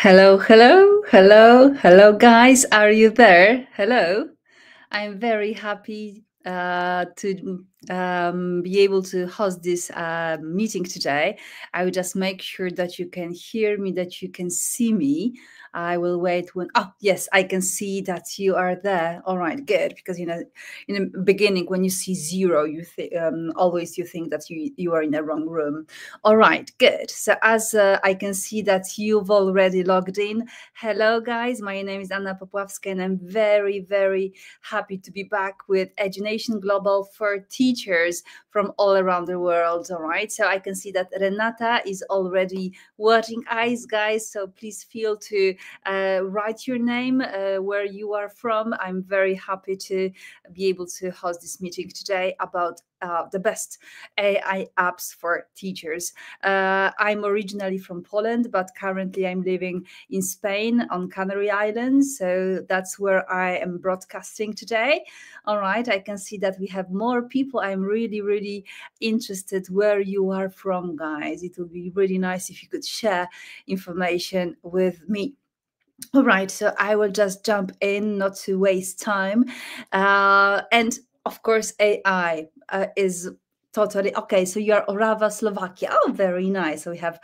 Hello, hello, hello, hello, guys. Are you there? Hello. I'm very happy to be able to host this meeting today. I will just make sure that you can hear me, that you can see me. I will wait when. Oh, yes, I can see that you are there. All right, good. Because in the beginning, when you see zero, always you think that you are in the wrong room. All right, good. So as I can see that you've already logged in. Hello, guys. My name is Anna Popławska, and I'm very, very happy to be back with Education Global for teachers from all around the world. All right, so I can see that Renata is already watching eyes, guys. So please feel to write your name, where you are from. I'm very happy to be able to host this meeting today about the best AI apps for teachers. I'm originally from Poland, but currently I'm living in Spain on Canary Islands. So that's where I am broadcasting today. All right, I can see that we have more people. I'm really, really interested where you are from, guys. It would be really nice if you could share information with me. All right, so I will just jump in, not to waste time. And of course, AI is totally okay. So you're Orava, Slovakia. Oh, very nice. So we have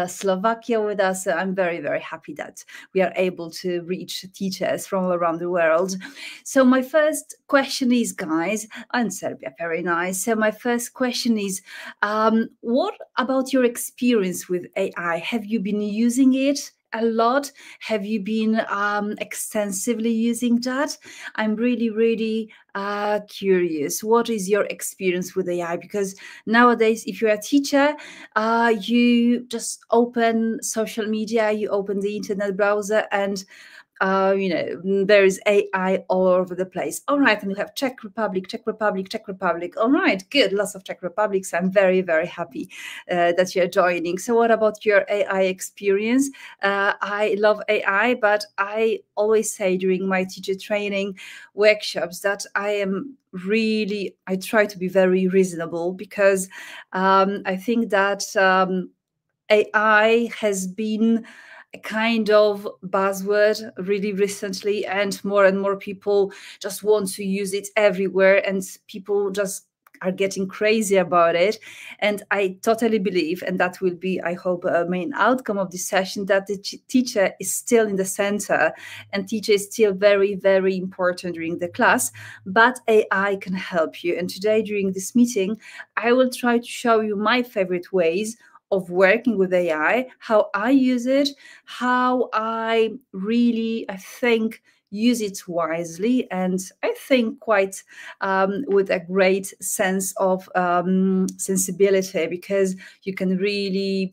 Slovakia with us. So I'm very, very happy that we are able to reach teachers from all around the world. So my first question is, guys, and Serbia, very nice. So my first question is, what about your experience with AI? Have you been using it a lot? Have you been extensively using that? I'm really, really curious. What is your experience with AI? Because nowadays, if you're a teacher, you just open social media, you open the internet browser, and there is AI all over the place. All right, and we have Czech Republic, Czech Republic, Czech Republic. All right, good. Lots of Czech Republics. I'm very, very happy that you're joining. So, what about your AI experience? I love AI, but I always say during my teacher training workshops that I try to be very reasonable, because I think that AI has been a kind of buzzword really recently, and more people just want to use it everywhere, and people just are getting crazy about it. And I totally believe, and that will be, I hope, a main outcome of this session, that the teacher is still in the center, and teacher is still very, very important during the class, but AI can help you. And today, during this meeting, I will try to show you my favorite ways of working with AI, how I use it, how I think, use it wisely, and I think quite with a great sense of sensibility, because you can really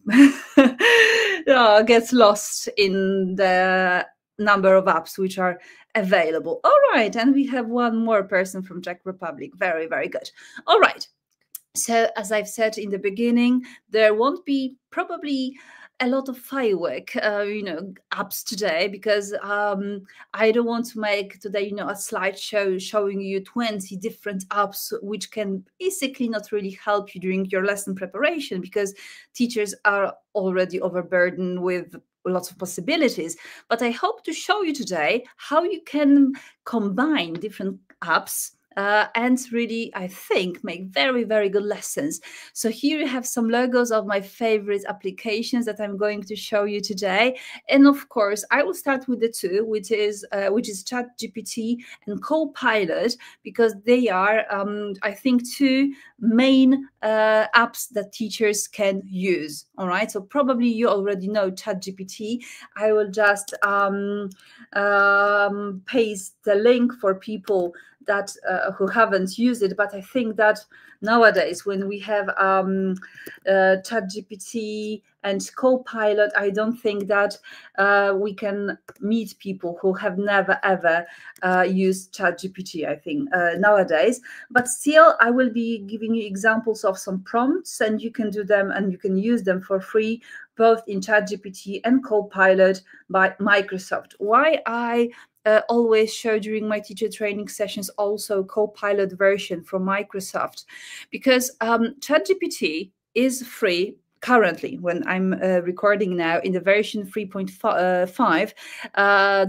get lost in the number of apps which are available. All right, and we have one more person from Czech Republic. Very, very good. All right. So, as I've said in the beginning, there won't be probably a lot of firework, apps today, because I don't want to make today, a slideshow showing you 20 different apps, which can basically not really help you during your lesson preparation, because teachers are already overburdened with lots of possibilities. But I hope to show you today how you can combine different apps and really, I think, make very, very good lessons. So here you have some logos of my favorite applications that I'm going to show you today. And of course, I will start with the two, which is ChatGPT and Copilot, because they are, I think, two main apps that teachers can use. All right, so probably you already know ChatGPT. I will just paste the link for people that who haven't used it. But I think that nowadays, when we have ChatGPT and Copilot, I don't think that we can meet people who have never ever used ChatGPT, I think, nowadays. But still, I will be giving you examples of some prompts, and you can do them and you can use them for free, both in ChatGPT and Copilot by Microsoft. Why I always show during my teacher training sessions also Copilot version from Microsoft, because ChatGPT is free currently, when I'm recording now, in the version 3.5,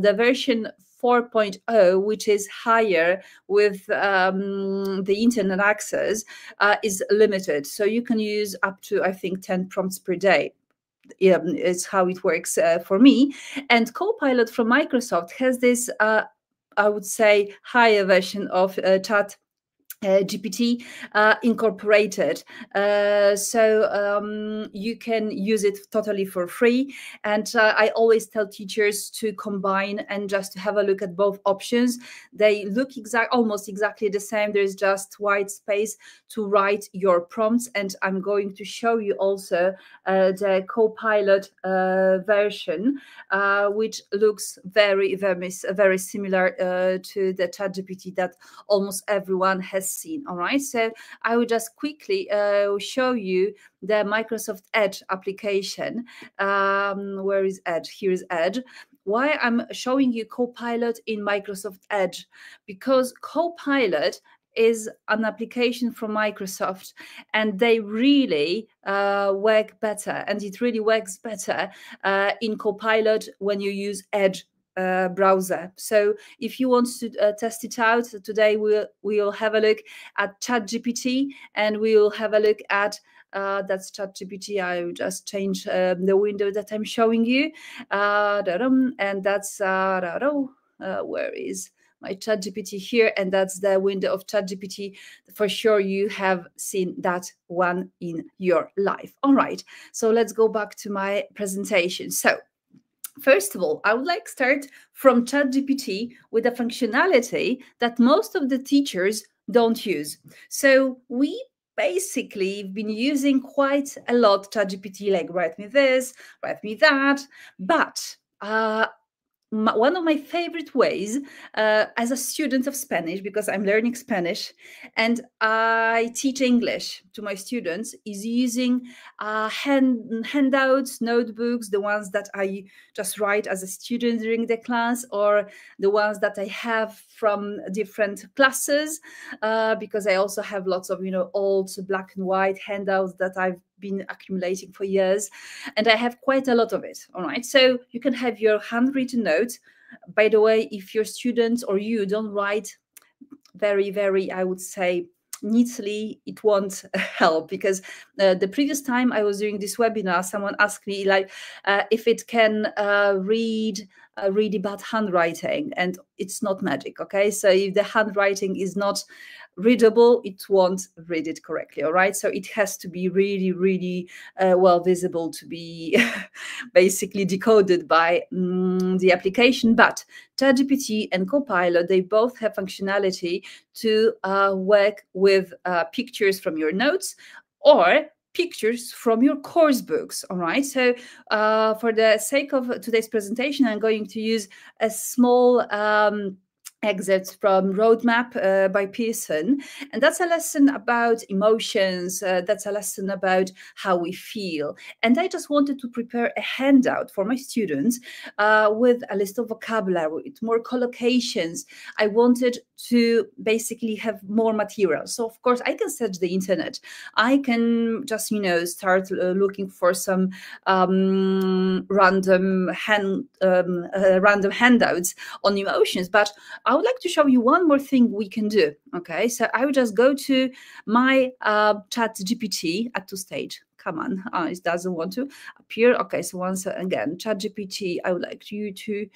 the version 4.0, which is higher with the internet access, is limited. So you can use up to, I think, 10 prompts per day. It's how it works for me. And Copilot from Microsoft has this, I would say, higher version of Chat GPT incorporated, so you can use it totally for free. And I always tell teachers to combine and just to have a look at both options. They look almost exactly the same. There's just white space to write your prompts, and I'm going to show you also the Copilot version, which looks very, very similar to the ChatGPT that almost everyone has seen. All right, so I will just quickly show you the Microsoft Edge application. Where is Edge? Here is Edge. Why I'm showing you Copilot in Microsoft Edge? Because Copilot is an application from Microsoft, and they really work better, and it really works better in Copilot when you use Edge browser. So if you want to test it out, today we'll have a look at ChatGPT, and we'll have a look at that's ChatGPT. I will just change the window that I'm showing you, and that's where is my ChatGPT here, and that's the window of ChatGPT. For sure, you have seen that one in your life. All right, so let's go back to my presentation. So first of all, I would like to start from ChatGPT with a functionality that most of the teachers don't use. So we basically been using quite a lot ChatGPT, like write me this, write me that, but one of my favorite ways as a student of Spanish, because I'm learning Spanish and I teach English to my students, is using handouts, notebooks, the ones that I just write as a student during the class, or the ones that I have from different classes, because I also have lots of, old black and white handouts that I've been accumulating for years, and I have quite a lot of it. All right, so you can have your handwritten notes. By the way, if your students or you don't write very, I would say, neatly, it won't help, because the previous time I was doing this webinar, someone asked me like if it can read really bad handwriting, and it's not magic. Okay, so if the handwriting is not readable, it won't read it correctly. All right, so it has to be really well visible to be basically decoded by the application. But ChatGPT and Copilot, they both have functionality to work with pictures from your notes or pictures from your course books. All right, so for the sake of today's presentation, I'm going to use a small excerpts from Roadmap by Pearson. And that's a lesson about emotions. That's a lesson about how we feel. And I just wanted to prepare a handout for my students with a list of vocabulary, with more collocations. I wanted to basically have more material. So of course I can search the internet. I can just, start looking for some random handouts on emotions. But I would like to show you one more thing we can do. Okay, so I will just go to my ChatGPT at to stage. Come on, it doesn't want to appear. Okay, so once again, ChatGPT, I would like you to,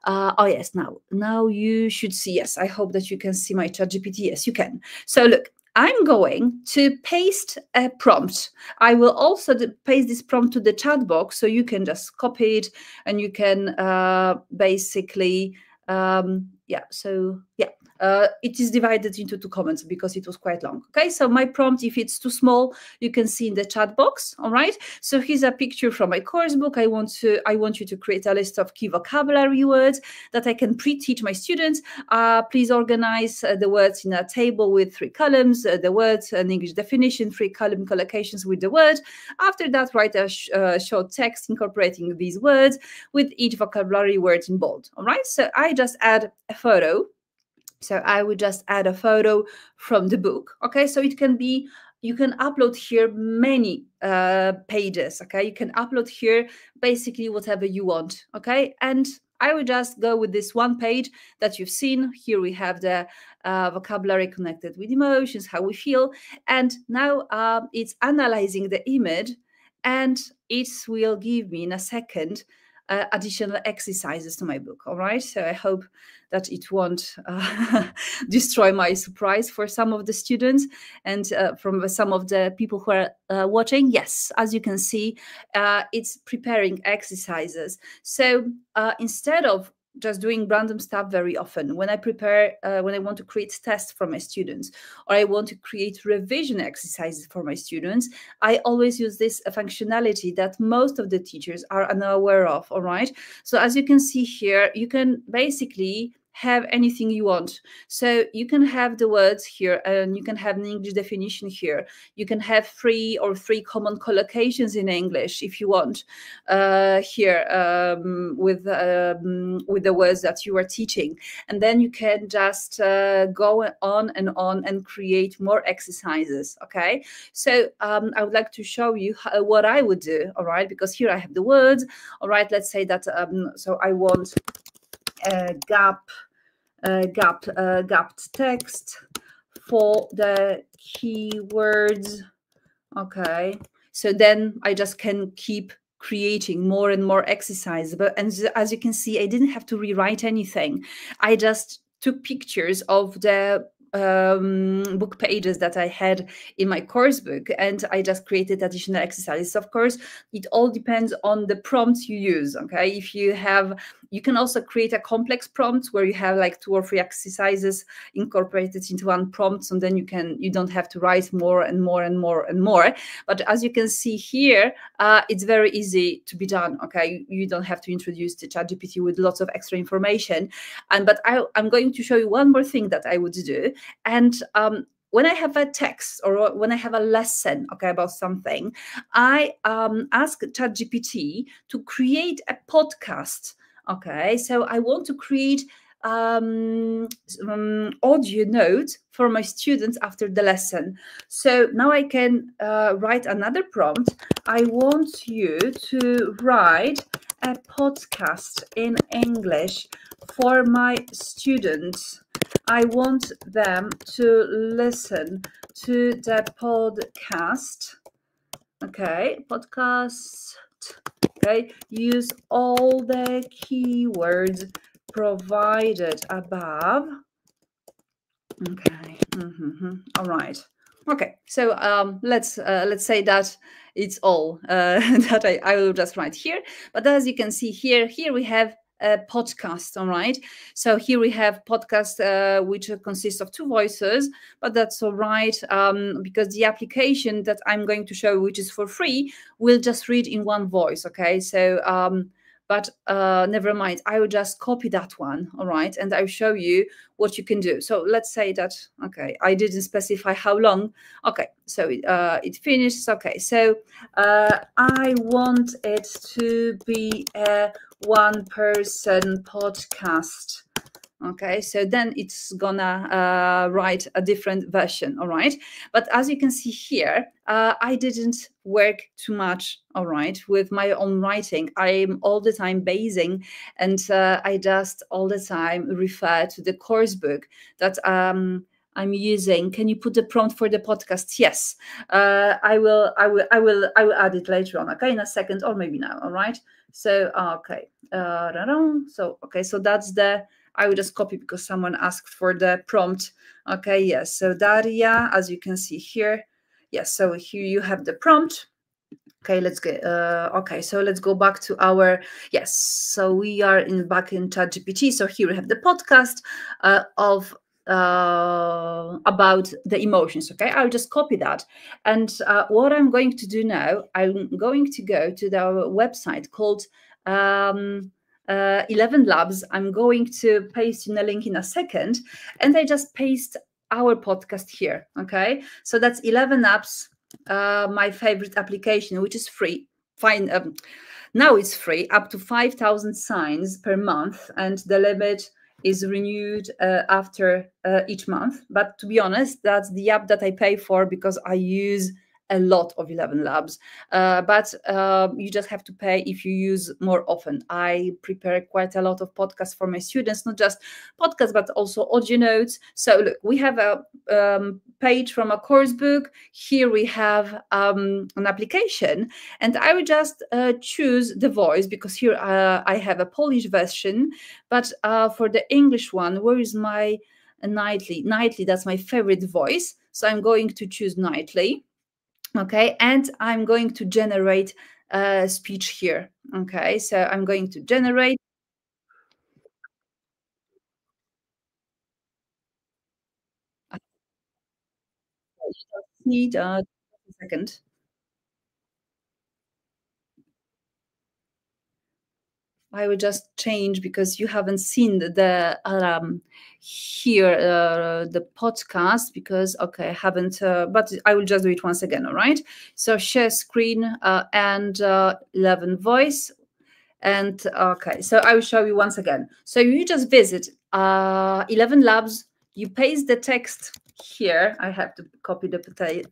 oh yes, now you should see. Yes, I hope that you can see my ChatGPT. Yes, you can. So look, I'm going to paste a prompt. I will also paste this prompt to the chat box, so you can just copy it and you can basically, it is divided into 2 comments because it was quite long. Okay, so my prompt, if it's too small, you can see in the chat box. All right, so here's a picture from my course book. I want you to create a list of key vocabulary words that I can pre-teach my students. Please organize the words in a table with 3 columns, the words and English definition, 3 column collocations with the word. After that, write a short text incorporating these words with each vocabulary word in bold. All right, so I just add a photo. So I would just add a photo from the book. Okay, so it can be, you can upload here many pages. Okay, you can upload here basically whatever you want. Okay, and I will just go with this one page that you've seen. Here we have the vocabulary connected with emotions, how we feel, and now it's analyzing the image, and it will give me in a second additional exercises to my book. All right, so I hope that it won't destroy my surprise for some of the students and from some of the people who are watching. Yes, as you can see, it's preparing exercises. So instead of just doing random stuff very often, when I prepare, when I want to create tests for my students, or I want to create revision exercises for my students, I always use this functionality that most of the teachers are unaware of. All right, so as you can see here, you can basically have anything you want. So you can have the words here, and you can have an English definition here. You can have three common collocations in English if you want here with the words that you are teaching. And then you can just go on and create more exercises. Okay, so I would like to show you what I would do. All right, because here I have the words. All right, let's say that so I want gapped text for the keywords. Okay, so then I just can keep creating more and more exercise. But and as you can see, I didn't have to rewrite anything. I just took pictures of the book pages that I had in my course book, and I just created additional exercises. Of course, it all depends on the prompts you use. Okay, if you have, you can also create a complex prompt where you have like 2 or 3 exercises incorporated into one prompt, and then you don't have to write more and more and more and more. But as you can see here, it's very easy to be done. Okay, you don't have to introduce the ChatGPT with lots of extra information. But I'm going to show you one more thing that I would do. And when I have a text or when I have a lesson, okay, about something, I ask ChatGPT to create a podcast. Okay, so I want to create audio notes for my students after the lesson. So now I can write another prompt. I want you to write a podcast in English for my students. I want them to listen to the podcast. Okay, podcast. Okay, use all the keywords provided above. Okay, all right. Okay, so let's say that it's all that I will just write here. But as you can see here we have a podcast. All right, so here we have podcast which consists of 2 voices, but that's all right because the application that I'm going to show, which is for free, will just read in one voice. Okay, so but never mind, I will just copy that one. All right, and I'll show you what you can do. So let's say that, okay, I didn't specify how long. Okay, so it finished. Okay, so I want it to be a 1-person podcast. Okay, so then it's gonna write a different version. All right, but as you can see here, I didn't work too much. All right, with my own writing, I'm all the time basing, and I just all the time refer to the course book that I'm using. Can you put the prompt for the podcast? Yes, I will add it later on. Okay, in a second, or maybe now. All right. So okay, so okay, so that's the. I will just copy because someone asked for the prompt. Okay, yes. So Daria, as you can see here, yes. So here you have the prompt. Okay, let's get. Okay, so let's go back to our. Yes. So we are back in ChatGPT. So here we have the podcast of about the emotions. Okay, I'll just copy that. And what I'm going to do now, I'm going to go to the website called 11 Labs. I'm going to paste in a link in a second, and I just paste our podcast here. Okay, so that's 11 Apps, my favorite application, which is free. Fine. Now it's free, up to 5,000 signs per month, and the limit is renewed after each month. But to be honest, that's the app that I pay for because I use a lot of 11 Labs. But you just have to pay if you use more often. I prepare quite a lot of podcasts for my students, not just podcasts, but also audio notes. So look, we have a page from a course book. Here we have an application, and I will just choose the voice because here I have a Polish version, but for the English one, where is my nightly? Nightly, that's my favorite voice. So I'm going to choose nightly. Okay, and I'm going to generate a speech here. Okay, so I'm going to generate. Need a second. I will just change because you haven't seen the here the podcast because okay I haven't but I will just do it once again. All right. So share screen and 11 voice. And okay, so I will show you once again. So you just visit 11 Labs, you paste the text here. I have to copy the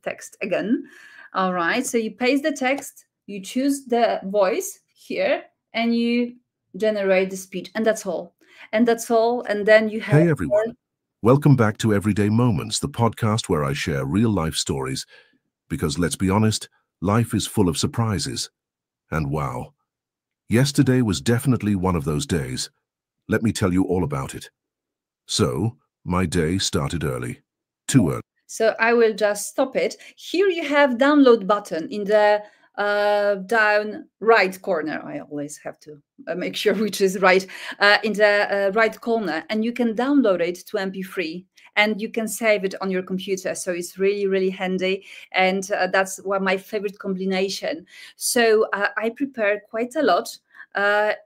text again. All right, so you paste the text, you choose the voice here, and you generate the speech, and that's all. And that's all. And then you have. Hey everyone, welcome back to Everyday Moments, the podcast where I share real life stories. Because let's be honest, life is full of surprises. And wow, yesterday was definitely one of those days. Let me tell you all about it. So, my day started early. Too early. So I will just stop it. Here you have download button in the down right corner. I always have to make sure which is right in the right corner, and you can download it to MP3 and you can save it on your computer. So it's really, really handy. And that's one my favorite combination. So I prepare quite a lot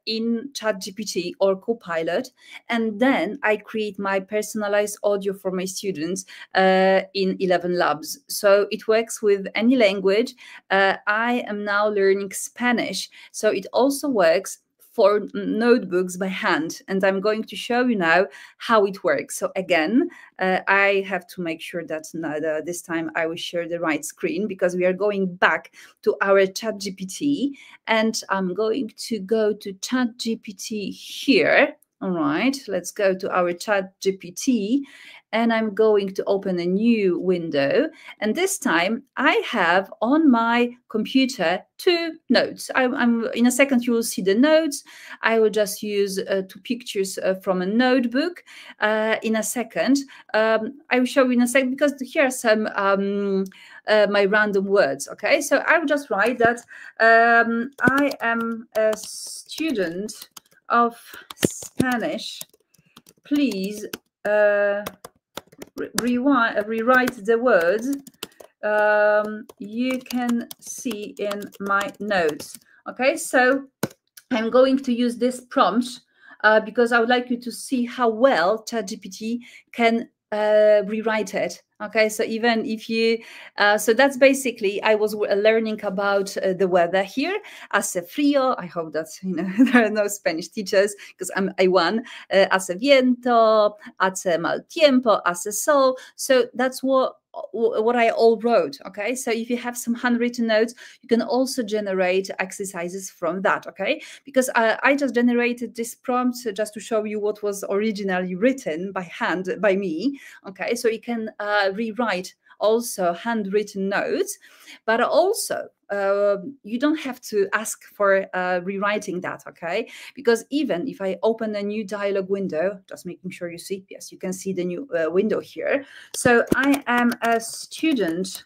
in ChatGPT or Copilot, and then I create my personalized audio for my students in 11 Labs. So it works with any language. I am now learning Spanish, so it also works for notebooks by hand, and I'm going to show you now how it works. So again, I have to make sure that this time I will share the right screen because we are going back to our ChatGPT, and I'm going to go to ChatGPT here. All right, let's go to our ChatGPT, and I'm going to open a new window. And this time I have on my computer two notes. I'm in a second you will see the notes. I will just use two pictures from a notebook in a second. I will show you in a second because here are some my random words. Okay, so I will just write that I am a student of Spanish. Please rewrite the words you can see in my notes. Okay, so I'm going to use this prompt because I would like you to see how well ChatGPT can rewrite it. Okay, so even if you, so that's basically, I was learning about the weather here. Hace frío. I hope that there are no Spanish teachers because I'm A1. Hace viento, hace mal tiempo, hace sol. So that's what I all wrote. Okay, so if you have some handwritten notes, you can also generate exercises from that. Okay, because I just generated this prompt just to show you what was originally written by hand by me. Okay, so you can rewrite also handwritten notes, but also you don't have to ask for rewriting that. Okay, because even if I open a new dialog window, just making sure you see, yes, you can see the new window here. So I am a student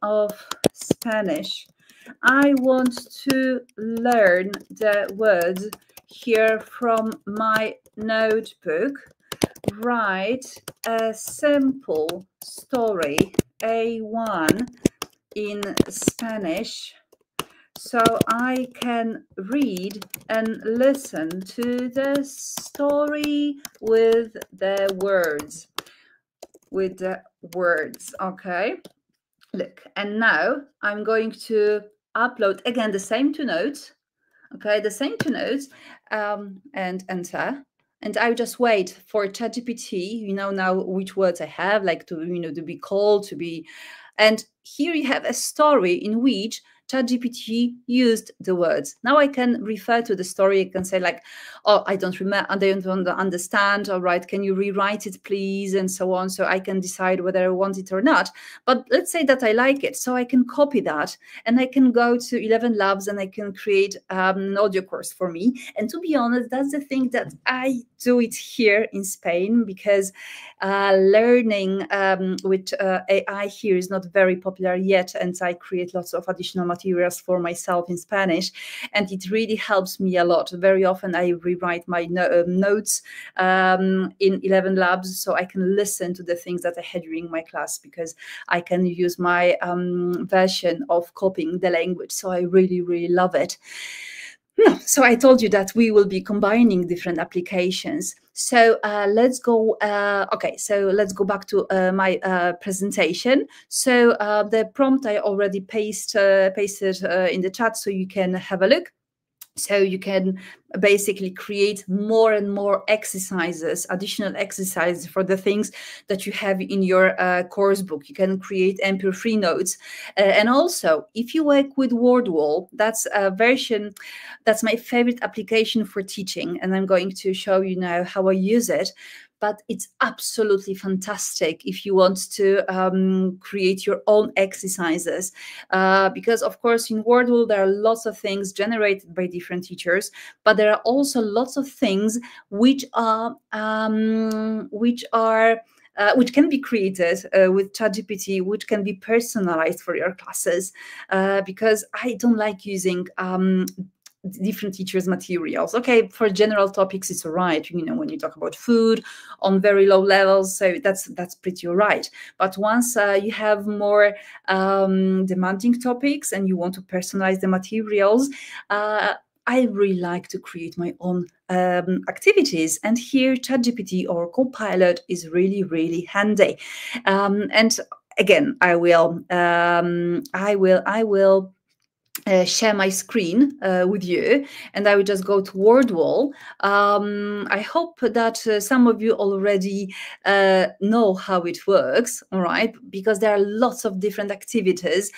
of Spanish. I want to learn the words here from my notebook. Write a simple story, A1 in Spanish, so I can read and listen to the story with the words. Okay, look, and now I'm going to upload again the same two notes. Okay, the same two notes, and enter. And I just wait for ChatGPT, now which words I have, like to be called, to be. And here you have a story in which ChatGPT used the words. Now I can refer to the story. I can say like, oh, I don't remember, I don't understand. All right, can you rewrite it, please, and so on. So I can decide whether I want it or not. But let's say that I like it, so I can copy that, and I can go to 11 Labs and I can create an audio course for me. And to be honest, that's the thing that I do it here in Spain, because learning with AI here is not very popular yet, and I create lots of additional materials for myself in Spanish, and it really helps me a lot. Very often I rewrite my notes in 11 Labs, so I can listen to the things that I had during my class, because I can use my version of copying the language. So I really, really love it. No, so I told you that we will be combining different applications. So let's go. Okay, so let's go back to my presentation. So the prompt I already pasted in the chat, so you can have a look. So you can basically create more and more exercises, additional exercises for the things that you have in your course book. You can create MP3 notes. And also, if you work with Wordwall, that's a version, that's my favorite application for teaching. And I'm going to show you now how I use it. But it's absolutely fantastic if you want to create your own exercises, because of course in Wordle there are lots of things generated by different teachers, but there are also lots of things which can be created with ChatGPT, which can be personalized for your classes, because I don't like using different teachers' materials. Okay, for general topics, it's all right. When you talk about food on very low levels, so that's pretty all right. But once you have more demanding topics and you want to personalize the materials, I really like to create my own activities, and here ChatGPT or Copilot is really, really handy. And again, I will share my screen with you, and I will just go to Wordwall. I hope that some of you already know how it works, all right? Because there are lots of different activities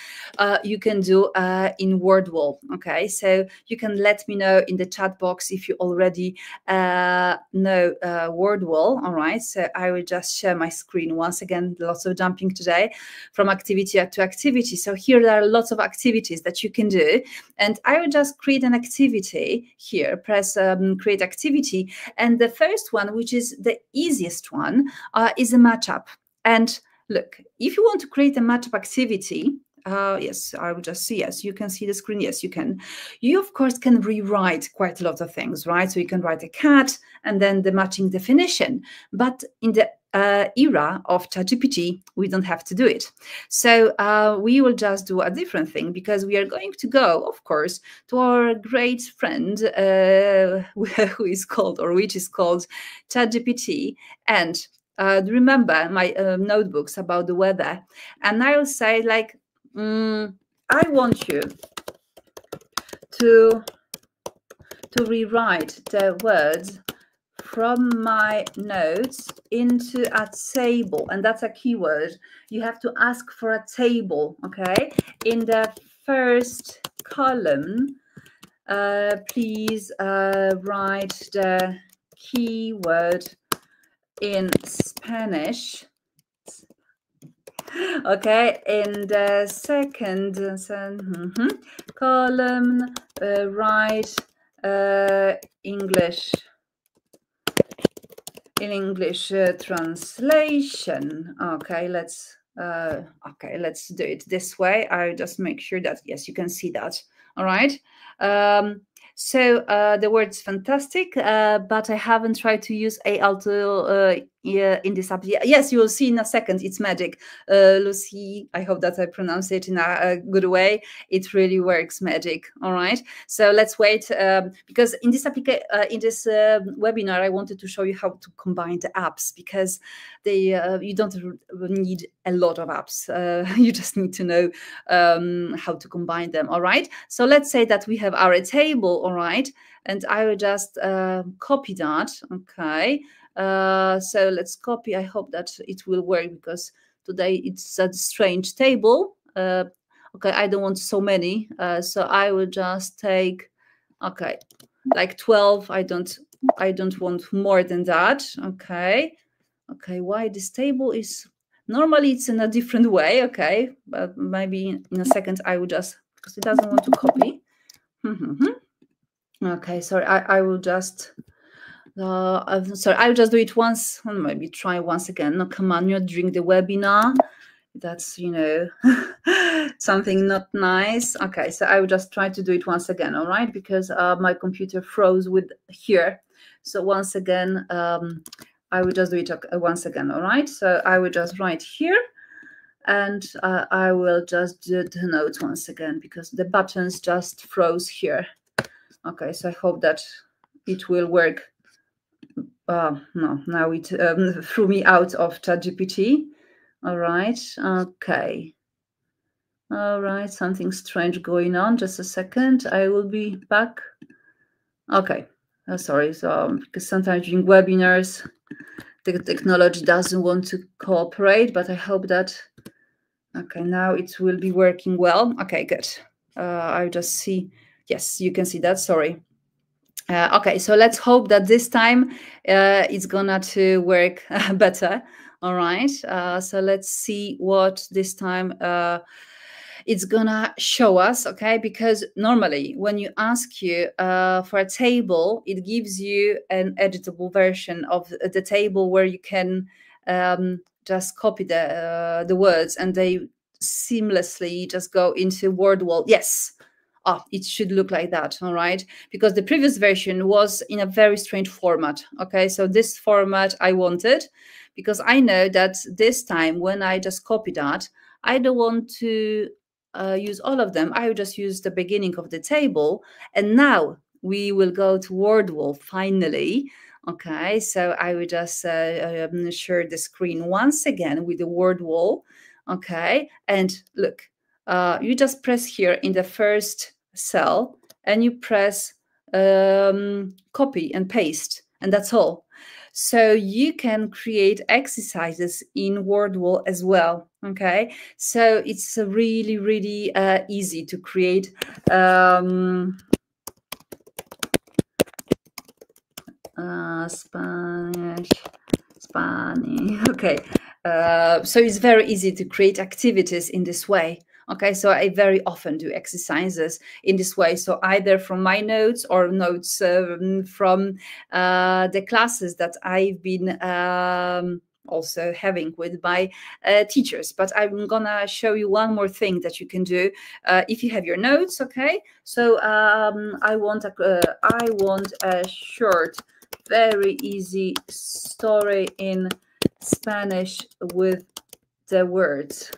you can do in Wordwall, okay? So you can let me know in the chat box if you already know Wordwall, all right? So I will just share my screen once again. Lots of jumping today from activity to activity. So here there are lots of activities that you can do. And I will just create an activity here, press create activity. And the first one, which is the easiest one, is a matchup. And look, if you want to create a matchup activity, yes, I will just see, yes, you can see the screen. Yes, you can. You, of course, can rewrite quite a lot of things, right? So you can write a cat and then the matching definition. But in the era of ChatGPT, we don't have to do it. So we will just do a different thing, because we are going to go, of course, to our great friend who is called, or which is called, ChatGPT. And remember my notebooks about the weather. And I will say like, I want you to rewrite the words from my notes into a table, and that's a keyword. You have to ask for a table, okay? In the first column, please write the keyword in Spanish. Okay, in the second column, write English in English translation. Okay, let's do it this way. I'll just make sure that, yes, you can see that. All right. So the word's fantastic, but I haven't tried to use AI to yeah, in this app. Yes, you will see in a second. It's magic. Lucy, I hope that I pronounce it in a good way. It really works magic. All right. So let's wait because in this webinar, I wanted to show you how to combine the apps because you don't need a lot of apps. You just need to know how to combine them. All right. So let's say that we have our table. All right. And I will just copy that. Okay. So let's copy. I hope that it will work because today it's a strange table. Okay, I don't want so many. So I will just take, okay, like 12. I don't want more than that. Okay. Okay, why this table is normally it's in a different way. Okay, but maybe in a second I will just because it doesn't want to copy. Okay, sorry, I will just I'm sorry, I'll just do it once, or maybe try once again. No, come on, you're during the webinar. That's, something not nice. Okay, so I will just try to do it once again, all right? Because my computer froze with here. So once again, I will just do it once again, all right? So I will just write here, and I will just do the notes once again because the buttons just froze here. Okay, so I hope that it will work. No, now it threw me out of ChatGPT. All right, okay. All right, something strange going on. Just a second, I will be back. Okay, sorry. So because sometimes during webinars, the technology doesn't want to cooperate, but I hope that, okay, now it will be working well. Okay, good. I just see, yes, you can see that, sorry. Okay, so let's hope that this time it's gonna to work better. All right, so let's see what this time it's gonna show us. Okay, because normally when you ask you for a table, it gives you an editable version of the table where you can just copy the words and they seamlessly just go into word wall. Yes. Oh, it should look like that, all right? Because the previous version was in a very strange format, okay? So this format I wanted because I know that this time when I just copy that, I don't want to use all of them. I will just use the beginning of the table. And now we will go to word wall finally. Okay, so I will just share the screen once again with the word wall. Okay, and look, you just press here in the first cell and you press copy and paste, and that's all. So you can create exercises in wordwall as well. Okay, so it's really, really easy to create Spanish. Okay, so it's very easy to create activities in this way. Okay, so I very often do exercises in this way. So either from my notes or notes from the classes that I've been also having with my teachers. But I'm gonna show you one more thing that you can do if you have your notes. Okay, so I want a short, very easy story in Spanish with the words.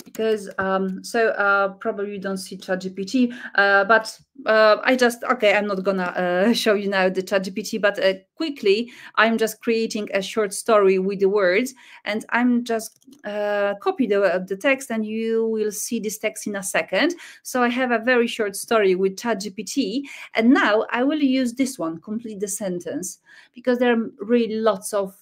Because probably you don't see ChatGPT, but I'm not gonna show you now the ChatGPT, but quickly I'm just creating a short story with the words, and I'm just copy the text, and you will see this text in a second. So I have a very short story with ChatGPT, and now I will use this one, complete the sentence, because there are really lots of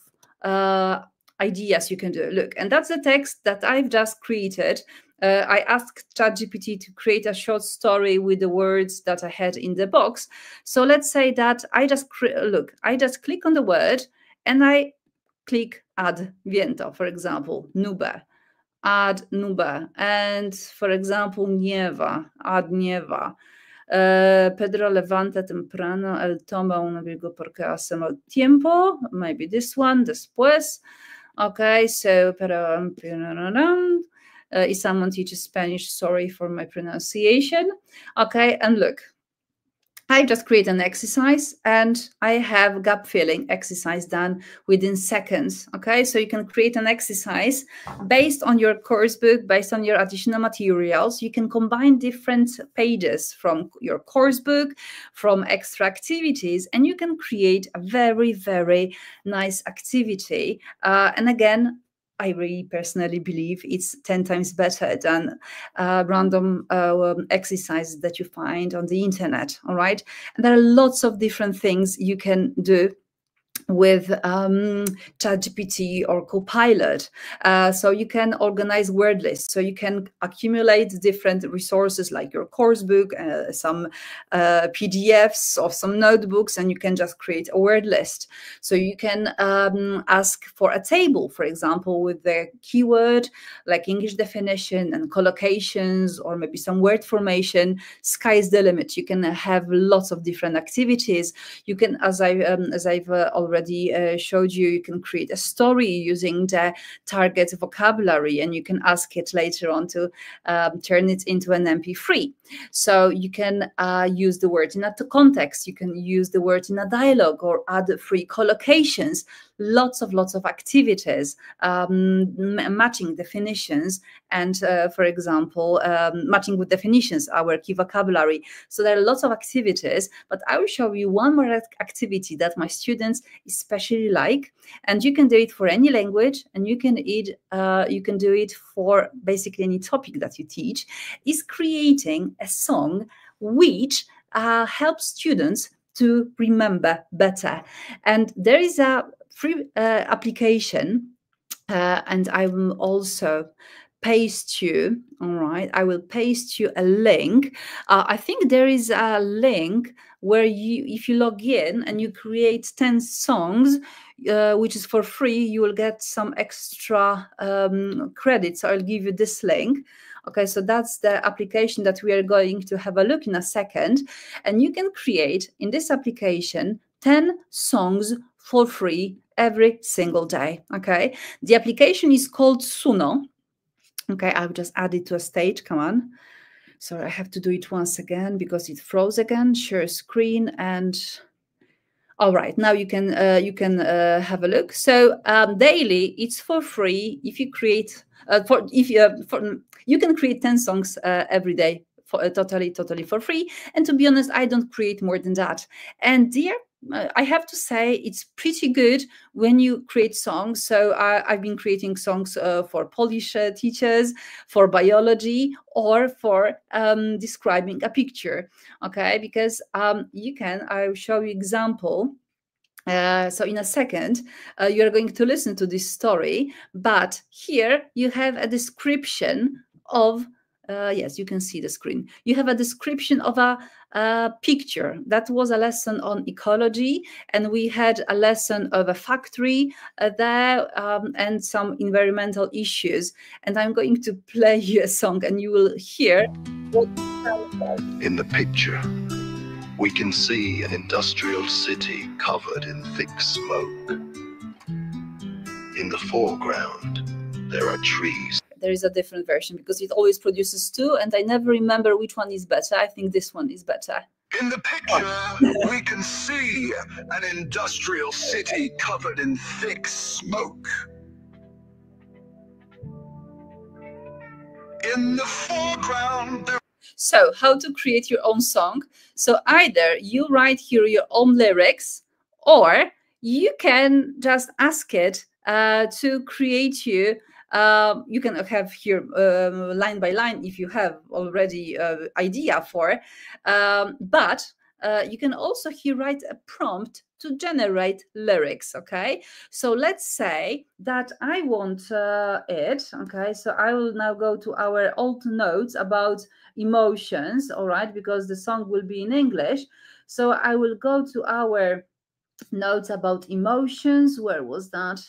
ideas you can do. Look, and that's the text that I've just created. I asked ChatGPT to create a short story with the words that I had in the box. So let's say that I just click on the word and I click add viento, for example, nube, add nube, and for example, nieva, add nieva. Pedro levanta temprano, él toma un abrigo porque hace mal tiempo. Maybe this one, después. Okay, so if someone teaches Spanish, sorry for my pronunciation. Okay, and look, I just create an exercise and I have gap filling exercise done within seconds. Okay, so you can create an exercise based on your course book, based on your additional materials. You can combine different pages from your course book, from extra activities, and you can create a very, very nice activity. And again, I really personally believe it's 10 times better than random exercises that you find on the internet. All right. And there are lots of different things you can do with ChatGPT or Copilot. So you can organize word lists. So you can accumulate different resources like your course book, some PDFs of some notebooks, and you can just create a word list. So you can ask for a table, for example, with the keyword like English definition and collocations, or maybe some word formation. Sky's the limit. You can have lots of different activities. You can, as I've already showed you, you can create a story using the target vocabulary, and you can ask it later on to turn it into an MP3. So you can use the word in a context. You can use the word in a dialogue or add free collocations. Lots of activities, matching definitions, and for example, matching with definitions, our key vocabulary. So there are lots of activities, but I will show you one more activity that my students especially like, and you can do it for any language, and you can do it for basically any topic that you teach, is creating a song which helps students to remember better. And there is a free application, and I will also paste you. All right, I will paste you a link. I think there is a link where you, if you log in and you create 10 songs, which is for free, you will get some extra credits. I'll give you this link. Okay, so that's the application that we are going to have a look in a second. And you can create in this application 10 songs for free every single day. Okay, the application is called Suno. Okay, I'll just add it to a stage. Come on. Sorry, I have to do it once again because it froze again. Share screen, and all right, now you can have a look. So daily, it's for free. If you create you can create 10 songs every day for totally for free. And to be honest, I don't create more than that. And dear, I have to say it's pretty good when you create songs. So I've been creating songs for Polish teachers, for biology, or for describing a picture. Okay, because I'll show you example. So in a second, you're going to listen to this story, but here you have a description of, yes, you can see the screen. You have a description of a picture. That was a lesson on ecology, and we had a lesson of a factory there, and some environmental issues. And I'm going to play you a song, and you will hear what it sounds like. In the picture, we can see an industrial city covered in thick smoke. In the foreground, there are trees. There is a different version because it always produces two, and I never remember which one is better. I think this one is better. In the picture, we can see an industrial city covered in thick smoke. In the foreground, there. So how to create your own song? So either you write here your own lyrics, or you can just ask it to create you. You can have here line by line if you have already idea for, but you can also here write a prompt to generate lyrics. Okay, so let's say that I want it. Okay, so I will now go to our old notes about emotions. All right, because the song will be in English. So I will go to our notes about emotions. Where was that?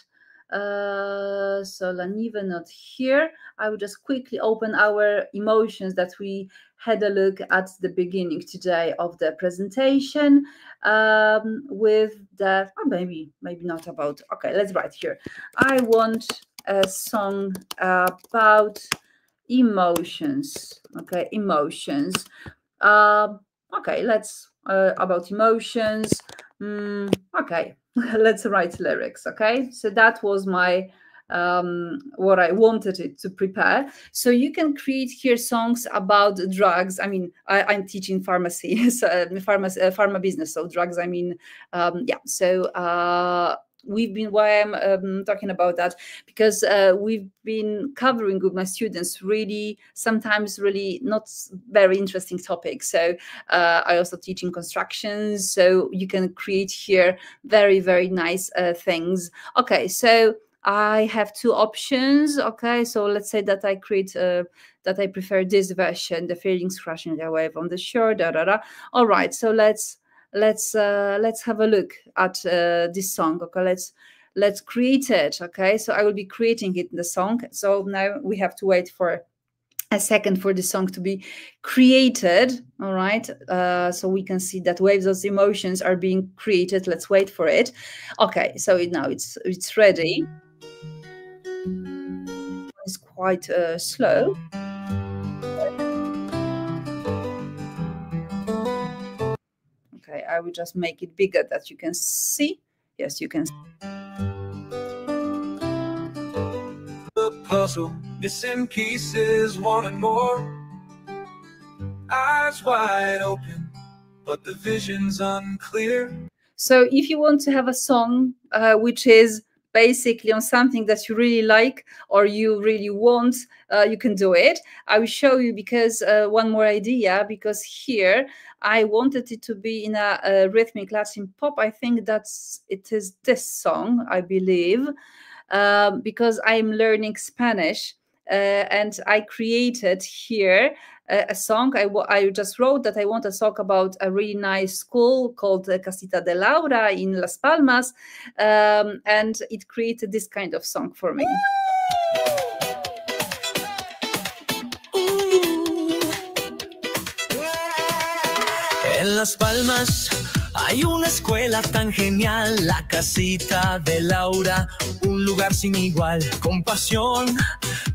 So Laniva not here. I will just quickly open our emotions that we had a look at the beginning today of the presentation, with the, oh, maybe not about, okay, let's write here. I want a song about emotions. Okay, emotions. Okay, let's about emotions. Okay, let's write lyrics. Okay, so that was my what I wanted it to prepare. So you can create here songs about drugs. I mean, I'm teaching pharmacy, so, pharma business. So drugs. I mean, yeah. So we've been why I'm talking about that because we've been covering with my students really sometimes really not very interesting topics. So I also teach in constructions, so you can create here very nice things. Okay, so I have two options. Okay, so let's say that I create that I prefer this version, the feelings crashing away from the shore. Da da da. All right, so let's have a look at this song. Okay, let's create it. Okay, so I will be creating it in the song. So now we have to wait for a second for the song to be created. All right, so we can see that waves of emotions are being created. Let's wait for it. Okay, so now it's ready. It's quite slow. Okay, I will just make it bigger that you can see. Yes, you can see. The puzzle, missing pieces, wanting more. Eyes wide open, but the vision's unclear. So if you want to have a song which is basically on something that you really like or you really want, you can do it. I will show you because one more idea, because here I wanted it to be in a rhythmic Latin pop. I think it is this song, I believe, because I'm learning Spanish. And I created here a song. I just wrote that I want to talk about a really nice school called Casita de Laura in Las Palmas, and it created this kind of song for me. En Las Palmas hay una escuela tan genial, la Casita de Laura, un lugar sin igual, con pasión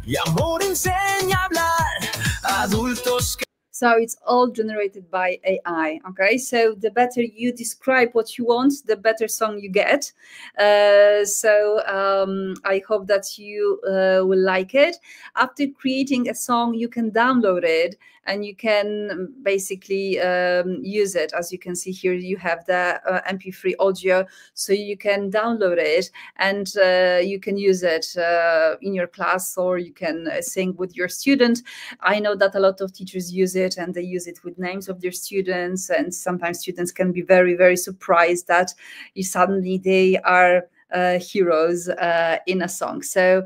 y amor enseña a hablar a adultos. So it's all generated by AI. Okay, so the better you describe what you want, the better song you get. So I hope that you will like it. After creating a song, you can download it and you can basically use it. As you can see here, you have the MP3 audio, so you can download it and you can use it in your class, or you can sing with your student. I know that a lot of teachers use it and they use it with names of their students, and sometimes students can be very surprised that suddenly they are heroes in a song. So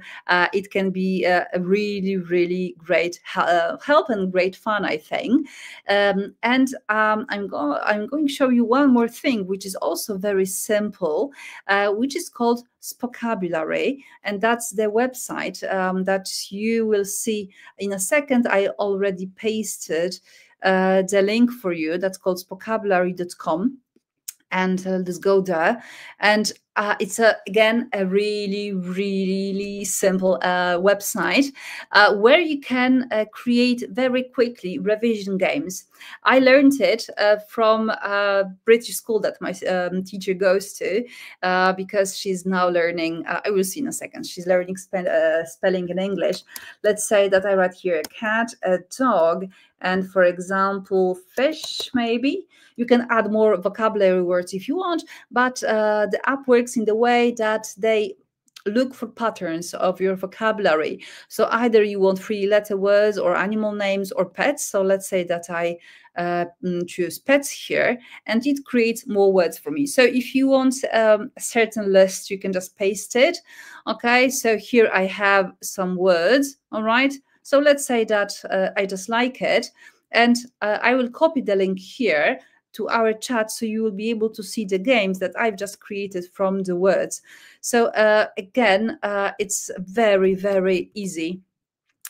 it can be a really great help and great fun, I think. I'm going to show you one more thing, which is also very simple, which is called Spocabulary, and that's the website that you will see in a second. I already pasted the link for you. That's called spocabulary.com. And let's go there. And it's again a really simple website where you can create very quickly revision games. I learned it from a British school that my teacher goes to because she's now learning. I will see in a second. She's learning spelling in English. Let's say that I write here a cat, a dog, and for example, fish, maybe. You can add more vocabulary words if you want, but the app works in the way that they look for patterns of your vocabulary. So either you want three-letter words or animal names or pets. So let's say that I choose pets here, and it creates more words for me. So if you want a certain list, you can just paste it. Okay, so here I have some words. All right, so let's say that I just like it, and I will copy the link here to our chat, so you will be able to see the games that I've just created from the words. So again, it's very easy.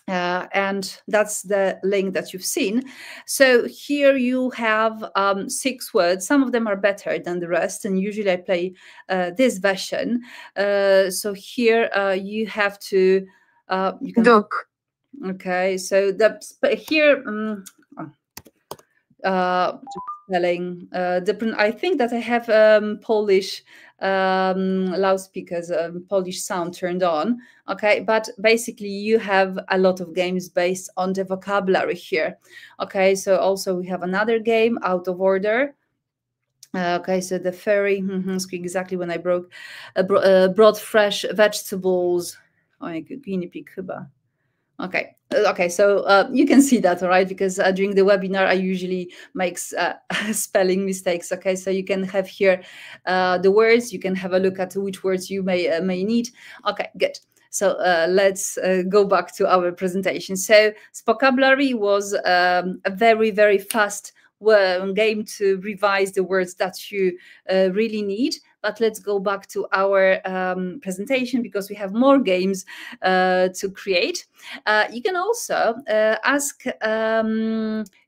And that's the link that you've seen. So here you have 6 words. Some of them are better than the rest, and usually I play this version. So here you have to you can Duck. okay. So here spelling. Different. I think that I have Polish loudspeakers, Polish sound turned on. Okay, but basically you have a lot of games based on the vocabulary here. Okay, so also we have another game, Out of Order. Okay, so the fairy, exactly when I brought fresh vegetables. Oj, guinea pig chyba. Okay. Okay. So you can see that, all right? Because during the webinar, I usually make spelling mistakes. Okay. So you can have here the words. You can have a look at which words you may need. Okay. Good. So let's go back to our presentation. So vocabulary was a very, very fast game to revise the words that you really need. But let's go back to our presentation because we have more games to create. You can also ask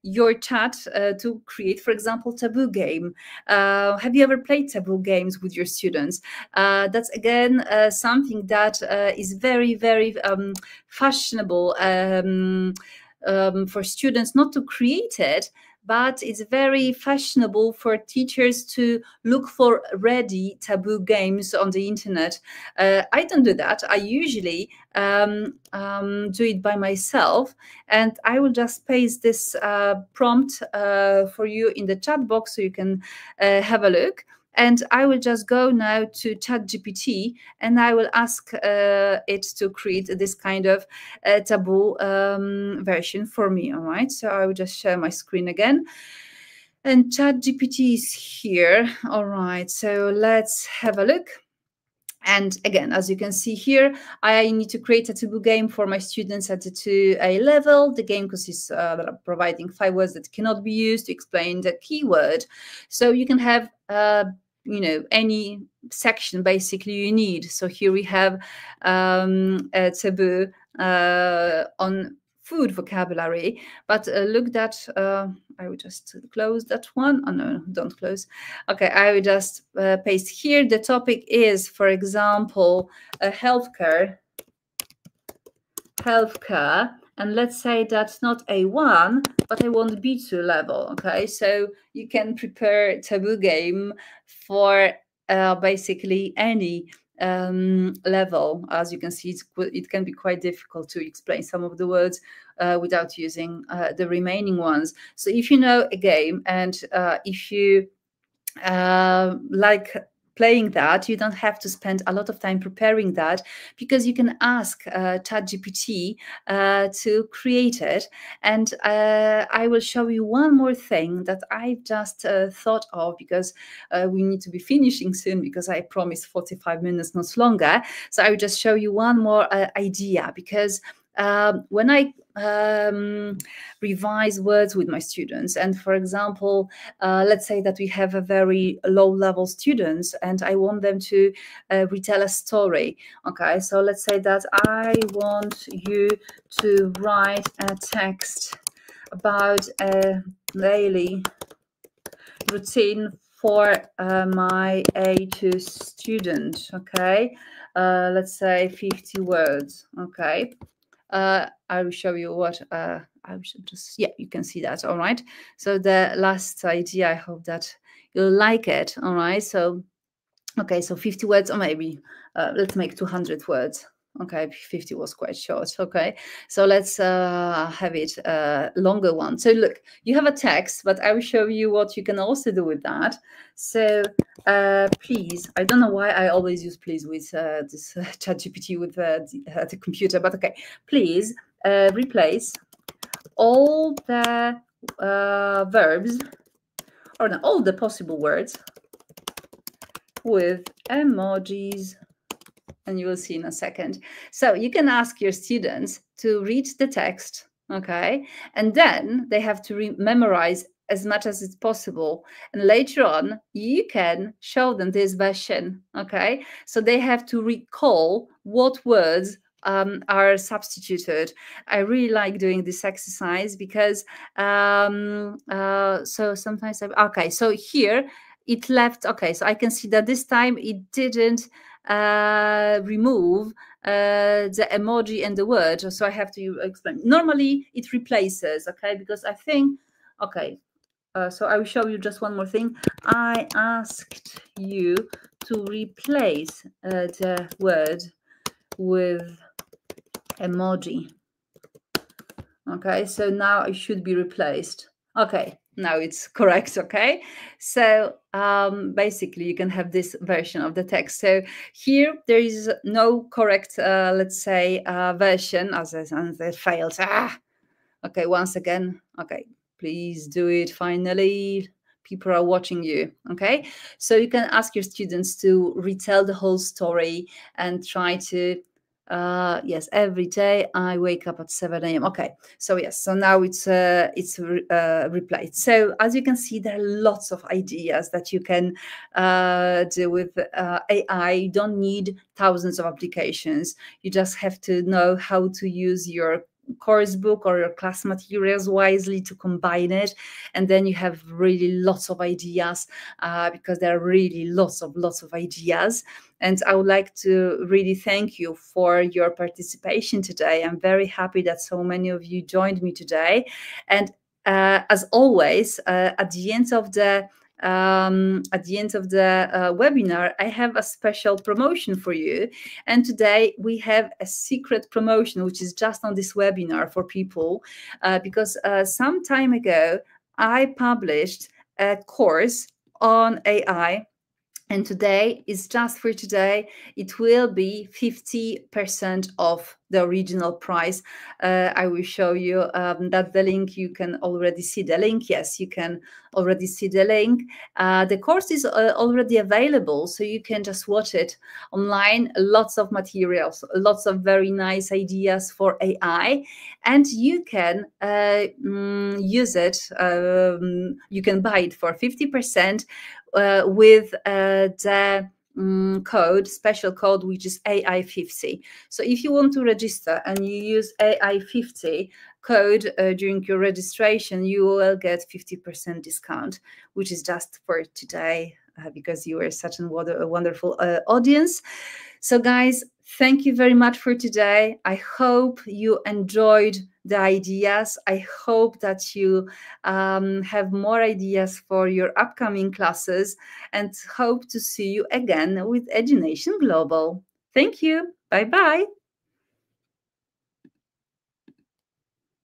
your chat to create, for example, taboo game. Have you ever played taboo games with your students? That's again something that is very, very fashionable for students not to create it, but it's very fashionable for teachers to look for ready taboo games on the internet. I don't do that. I usually do it by myself, and I will just paste this prompt for you in the chat box so you can have a look. And I will just go now to ChatGPT and I will ask it to create this kind of taboo version for me. All right. So I will just share my screen again. And ChatGPT is here. All right. So let's have a look. And again, as you can see here, I need to create a taboo game for my students at the 2A level. The game consists of providing 5 words that cannot be used to explain the keyword. So you can have any section basically you need. So here we have a taboo on food vocabulary, but look that I will just close that one. Oh no, don't close. Okay, I will just paste here. The topic is, for example, healthcare, and let's say that's not A1, but I want B2 level. Okay, so you can prepare taboo game for basically any level. As you can see, it can be quite difficult to explain some of the words without using the remaining ones. So if you know a game and if you like playing that, you don't have to spend a lot of time preparing that because you can ask ChatGPT to create it. And I will show you one more thing that I've just thought of because we need to be finishing soon because I promised 45 minutes, not longer. So I will just show you one more idea because when I revise words with my students, and for example, let's say that we have a very low level students and I want them to retell a story. Okay, so let's say that I want you to write a text about a daily routine for my A2 student. Okay, let's say 50 words. Okay. I will show you what I should just, yeah, you can see that. All right. So the last idea, I hope that you'll like it. All right. So, okay. So 50 words, or maybe let's make 200 words. Okay, 50 was quite short. Okay, so let's have it longer one. So look, you have a text, but I will show you what you can also do with that. So please, I don't know why I always use please with this ChatGPT with the computer, but okay, please replace all the verbs, or no, all the possible words with emojis. And you will see in a second. So you can ask your students to read the text, okay? And then they have to memorize as much as it's possible. And later on, you can show them this version, okay? So they have to recall what words are substituted. I really like doing this exercise because so sometimes okay, so here it left, okay, so I can see that this time it didn't remove the emoji and the word. So I have to explain. Normally it replaces, okay, because I think, okay, So I will show you just one more thing. I asked you to replace the word with emoji. Okay, so now it should be replaced. Okay, now it's correct. Okay, so basically you can have this version of the text. So here there is no correct, let's say, version as it failed. Okay, once again. Okay, please do it finally. People are watching you. Okay, so you can ask your students to retell the whole story and try to yes, every day I wake up at 7 a.m. Okay, so yes, so now it's replied. So as you can see, there are lots of ideas that you can do with AI. You don't need thousands of applications. You just have to know how to use your course book or your class materials wisely to combine it, and then you have really lots of ideas, because there are really lots of ideas. And I would like to really thank you for your participation today. I'm very happy that so many of you joined me today. And as always, at the end of the webinar, I have a special promotion for you. And today we have a secret promotion, which is just on this webinar for people, because some time ago, I published a course on AI, and today is just for today. It will be 50% off the original price. I will show you that the link. You can already see the link. Yes, you can already see the link. The course is already available, so you can just watch it online. Lots of materials, lots of very nice ideas for AI, and you can use it. You can buy it for 50% with the code, special code, which is AI50. So if you want to register and you use AI50 code during your registration, you will get 50% discount, which is just for today, because you are such a wonderful audience. So guys, thank you very much for today. I hope you enjoyed the ideas. I hope that you have more ideas for your upcoming classes, and hope to see you again with Education Global. Thank you. Bye-bye.